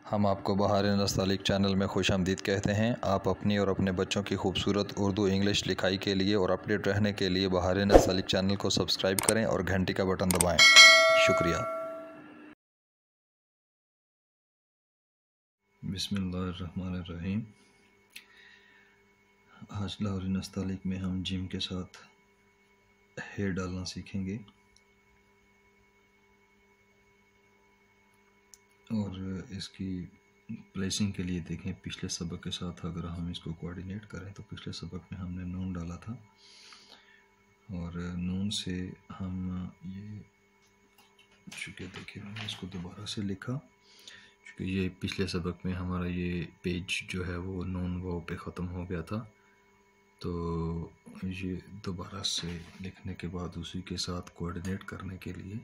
हम आपको बहार नस्तालिक चैनल में खुशामदीद कहते हैं। आप अपनी और अपने बच्चों की खूबसूरत उर्दू इंग्लिश लिखाई के लिए और अपडेट रहने के लिए बहार नस्तालिक चैनल को सब्सक्राइब करें और घंटी का बटन दबाएं। शुक्रिया। बिस्मिल्लाहिर्रहमानिर्रहीम। आज लाहौरी नस्तालिक में हम जिम के साथ हेयर डालना सीखेंगे और इसकी प्लेसिंग के लिए देखें, पिछले सबक के साथ अगर हम इसको कोऑर्डिनेट करें तो पिछले सबक में हमने नून डाला था और नून से हम ये चूँकि देखिए मैंने इसको दोबारा से लिखा, चूँकि ये पिछले सबक में हमारा ये पेज जो है वो नून वाव पे ख़त्म हो गया था, तो ये दोबारा से लिखने के बाद उसी के साथ कोऑर्डिनेट करने के लिए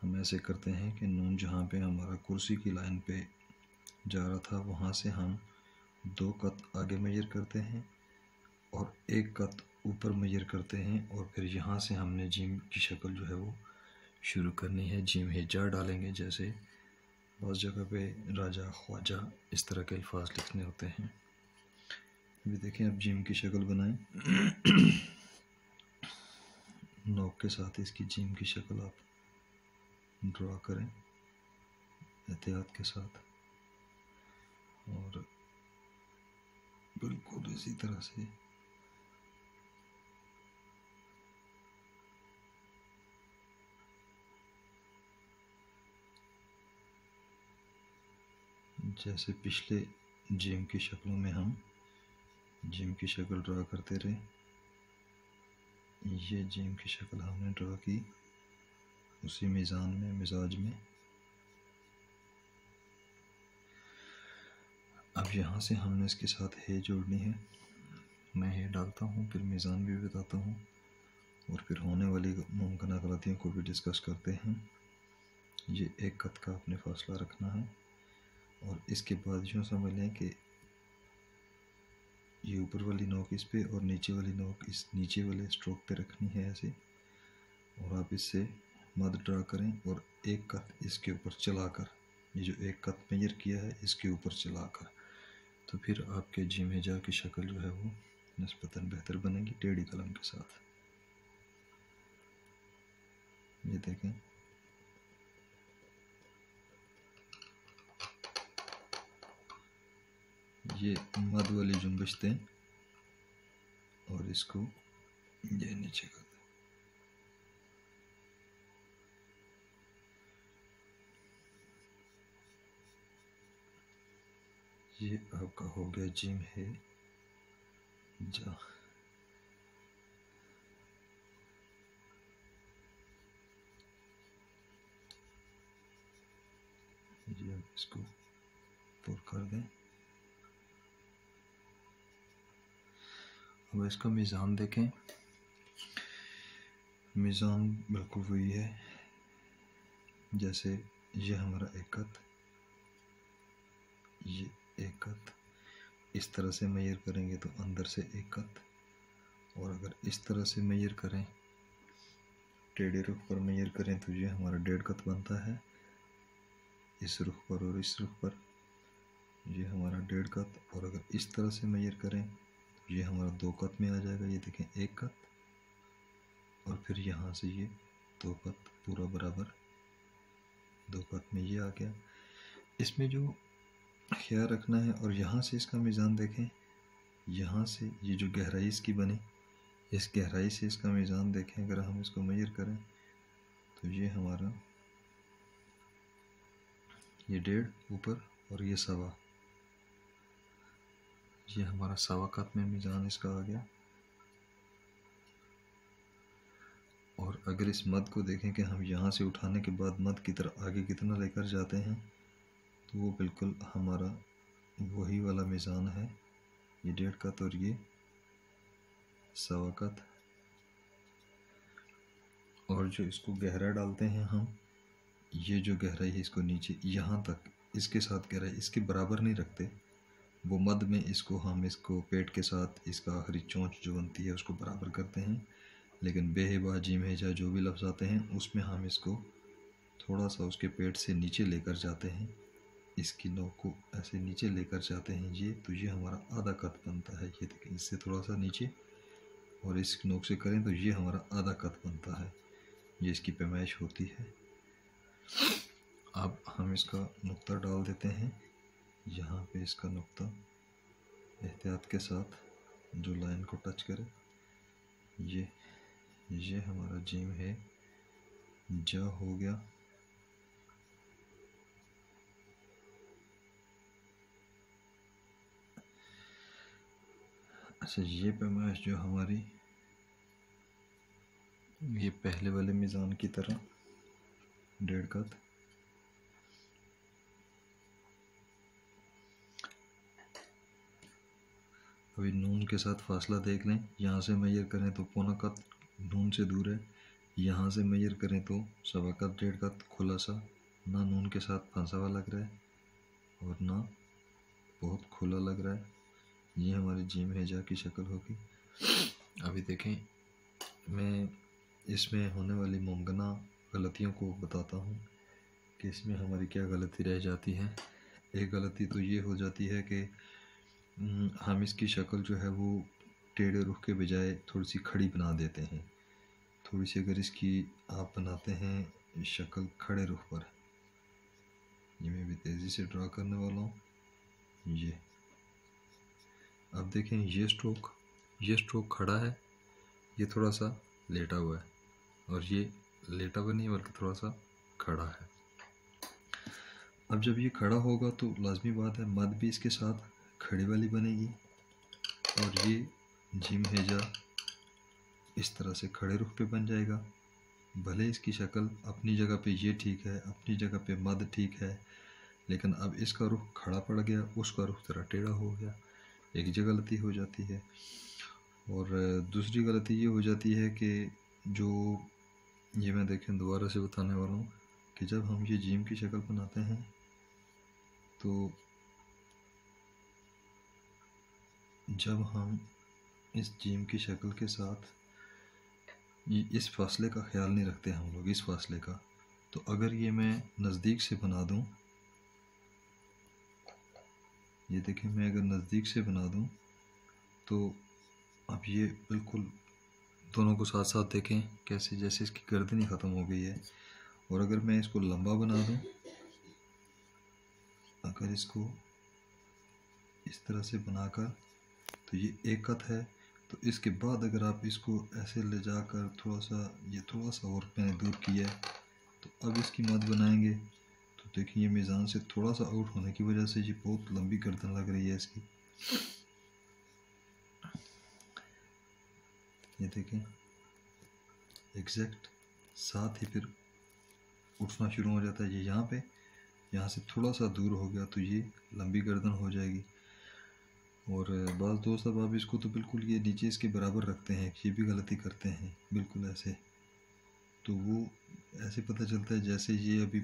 हम ऐसे करते हैं कि नून जहाँ पे हमारा कुर्सी की लाइन पे जा रहा था वहाँ से हम 2 कत आगे मेजर करते हैं और 1 कत ऊपर मेजर करते हैं और फिर यहाँ से हमने जिम की शक्ल जो है वो शुरू करनी है। जिम हिजा डालेंगे, जैसे बहुत जगह पे राजा ख्वाजा इस तरह के अल्फाज लिखने होते हैं। अभी देखें, अब जिम की शक्ल बनाएं। नोक के साथ इसकी जिम की शक्ल आप ड्रा करें एहतियात के साथ और बिल्कुल इसी तरह से जैसे पिछले जिम की शक्लों में हम जिम की शक्ल ड्रा करते रहे, ये जिम की शक्ल हमने ड्रा की उसी मिज़ान में, मिजाज में। अब यहाँ से हमने इसके साथ है जोड़नी है। मैं है डालता हूँ, फिर मिज़ान भी बताता हूँ और फिर होने वाली मुमकिन गलतियों को भी डिस्कस करते हैं। ये 1 कत का अपने फासला रखना है और इसके बाद यूँ समझ लें कि ये ऊपर वाली नोक इस पे और नीचे वाली नोक इस नीचे वाले स्ट्रोक पे रखनी है ऐसे, और आप इससे मद ड्रा करें और 1 कत इसके ऊपर चलाकर, ये जो 1 कत मेजर किया है इसके ऊपर चलाकर, तो फिर आपके जिम हिजा की शक्ल जो है वो निस्बतन बेहतर बनेगी टेढ़ी कलम के साथ। ये देखें, ये मद वाली जुम्बिश दें और इसको ये नीचे कर दें। ये आपका हो गया जिम है जा। ये आप इसको पुर कर दें। अब इसका मिज़ान देखें, मिज़ान बिल्कुल वही है जैसे ये हमारा 1 कत, ये 1 कत इस तरह से मेजर करेंगे तो अंदर से 1 कत, और अगर इस तरह से मेजर करें टेढ़े रुख पर मेजर करें तो ये हमारा 1.5 कत बनता है। इस रुख पर और इस रुख पर ये हमारा 1.5 कत, और अगर इस तरह से मेजर करें तो ये हमारा 2 कत में आ जाएगा। ये देखें 1 कत और फिर यहाँ से ये 2 कत पूरा बराबर 2 कत में ये आ गया। इसमें जो ख्याल रखना है, और यहाँ से इसका मिज़ान देखें, यहाँ से ये जो गहराई इसकी बनी, इस गहराई से इसका मिज़ान देखें, अगर हम इसको मेजर करें तो ये हमारा ये 1.5 ऊपर और ये 1.25, ये हमारा 1.25 कत में मिज़ान इसका आ गया। और अगर इस मद को देखें कि हम यहाँ से उठाने के बाद मद की तरफ आगे कितना लेकर जाते हैं, तो वो बिल्कुल हमारा वही वाला मिज़ान है, ये 1.5 कत और ये 1.25 कत। और जो इसको गहरा डालते हैं हम, ये जो गहराई है इसको नीचे यहाँ तक इसके साथ गहराई इसके बराबर नहीं रखते, वो मद में इसको हम इसको पेट के साथ इसका आखिरी चोंच जो बनती है उसको बराबर करते हैं। लेकिन बेहिबा जिम हिजा जो भी लफ्ज़ आते हैं उसमें हम इसको थोड़ा सा उसके पेट से नीचे लेकर जाते हैं इसकी नोक को ऐसे नीचे लेकर जाते हैं ये, तो ये हमारा आधा कत बनता है। ये देखें, इससे थोड़ा सा नीचे और इस नोक से करें तो ये हमारा आधा कत बनता है। ये इसकी पैमाइश होती है। अब हम इसका नुक्ता डाल देते हैं। यहाँ पे इसका नुक्ता एहतियात के साथ जो लाइन को टच करे, ये हमारा जीम है, जा हो गया। अच्छा, ये पैमाइश जो हमारी ये पहले वाले मिज़ान की तरह 1.5 कत, अभी नून के साथ फासला देख लें। यहाँ से मेजर करें तो 1.25 कत नून से दूर है, यहाँ से मेजर करें तो 1.25 कत 1.5 कत खुला सा, ना नून के साथ फंसा हुआ लग रहा है और ना बहुत खुला लग रहा है। ये हमारी जीम हेजा की शक्ल होगी। अभी देखें, मैं इसमें होने वाली मुमकिन गलतियों को बताता हूँ कि इसमें हमारी क्या गलती रह जाती है। एक गलती तो ये हो जाती है कि हम इसकी शक्ल जो है वो टेढ़े रुख के बजाय थोड़ी सी खड़ी बना देते हैं। थोड़ी सी अगर इसकी आप बनाते हैं शक्ल खड़े रुख पर, ये मैं भी तेज़ी से ड्रा करने वाला हूँ। ये अब देखें, ये स्ट्रोक खड़ा है, ये थोड़ा सा लेटा हुआ है, और ये लेटा हुआ नहीं बल्कि थोड़ा सा खड़ा है। अब जब ये खड़ा होगा तो लाजमी बात है मद भी इसके साथ खड़ी वाली बनेगी, और ये जीम हेजा इस तरह से खड़े रुख पे बन जाएगा। भले इसकी शक्ल अपनी जगह पे ये ठीक है, अपनी जगह पे मद ठीक है, लेकिन अब इसका रुख खड़ा पड़ गया, उसका रुख ज़रा टेढ़ा हो गया। एक जगह गलती हो जाती है। और दूसरी गलती ये हो जाती है कि जो ये मैं देखें दोबारा से बताने वाला हूँ कि जब हम ये जीम की शक्ल बनाते हैं तो जब हम इस जीम की शक्ल के साथ इस फासले का ख्याल नहीं रखते हम लोग, इस फासले का, तो अगर ये मैं नज़दीक से बना दूँ, ये देखें, मैं अगर नज़दीक से बना दूँ तो अब ये बिल्कुल दोनों को साथ साथ देखें कैसे जैसे इसकी गर्दन ही ख़त्म हो गई है। और अगर मैं इसको लंबा बना दूँ, अगर इसको इस तरह से बनाकर, तो ये 1 कत है, तो इसके बाद अगर आप इसको ऐसे ले जाकर थोड़ा सा और मैंने दूर किया है, तो अब इसकी मद बनाएंगे तो देखिए ये मीज़ान से थोड़ा सा आउट होने की वजह से ये बहुत लंबी गर्दन लग रही है इसकी। ये देखें एग्जैक्ट साथ ही फिर उठना शुरू हो जाता है। ये यहाँ से थोड़ा सा दूर हो गया तो ये लंबी गर्दन हो जाएगी। और बाज़ दोस्त अब आप इसको तो बिल्कुल ये नीचे इसके बराबर रखते हैं, ये भी गलती करते हैं बिल्कुल ऐसे, तो वो ऐसे पता चलता है जैसे ये अभी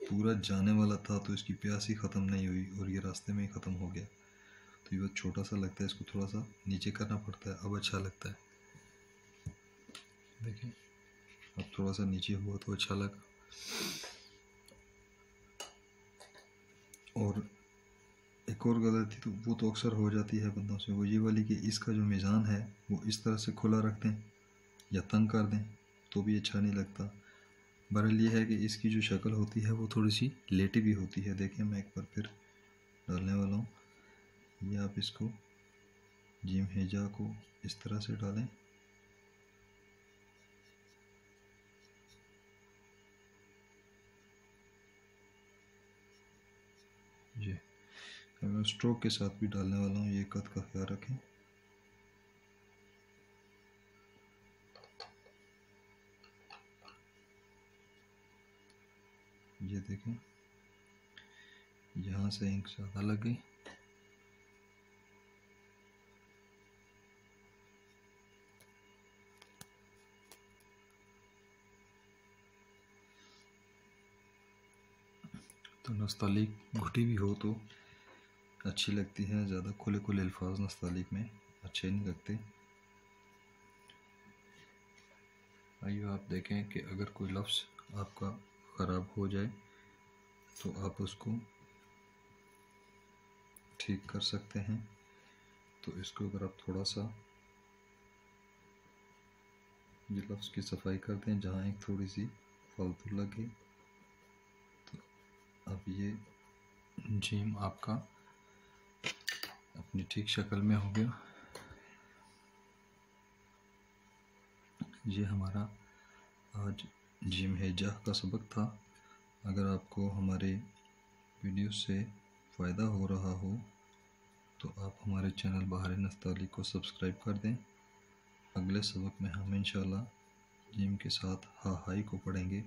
पूरा जाने वाला था तो इसकी प्यास ही ख़त्म नहीं हुई और ये रास्ते में ही ख़त्म हो गया। तो ये बहुत छोटा सा लगता है, इसको थोड़ा सा नीचे करना पड़ता है, अब अच्छा लगता है। देखिए अब थोड़ा सा नीचे हुआ तो अच्छा लगा। और एक और गलती तो वो तो अक्सर हो जाती है बंदों से, वो ये वाली कि इसका जो मीज़ान है वो इस तरह से खुला रख दें या तंग कर दें तो भी अच्छा नहीं लगता। बहरहाल ये है कि इसकी जो शक्ल होती है वो थोड़ी सी लेटी भी होती है। देखिए मैं एक बार फिर डालने वाला हूँ। ये आप इसको जीम हेजा को इस तरह से डालें, ये मैं स्ट्रोक के साथ भी डालने वाला हूँ, ये कद का ख्याल रखें। ये देखें यहाँ से इंक ज़्यादा लग गई, तो नस्तालिक घुटी भी हो तो अच्छी लगती है, ज़्यादा खुले खुले अल्फाज नस्तालिक में अच्छे नहीं लगते। आइए आप देखें कि अगर कोई लफ्ज़ आपका ख़राब हो जाए तो आप उसको ठीक कर सकते हैं। तो इसको अगर आप थोड़ा सा ग्लव्स की सफाई कर दें जहाँ एक थोड़ी सी फालतू लगे, तो अब ये जिम आपका अपनी ठीक शक्ल में हो गया। ये हमारा आज जिम हेजा का सबक था। अगर आपको हमारे वीडियो से फ़ायदा हो रहा हो तो आप हमारे चैनल बहार नफ्ताली को सब्सक्राइब कर दें। अगले सबक में हम इंशाल्लाह जिम के साथ हाई को पढ़ेंगे।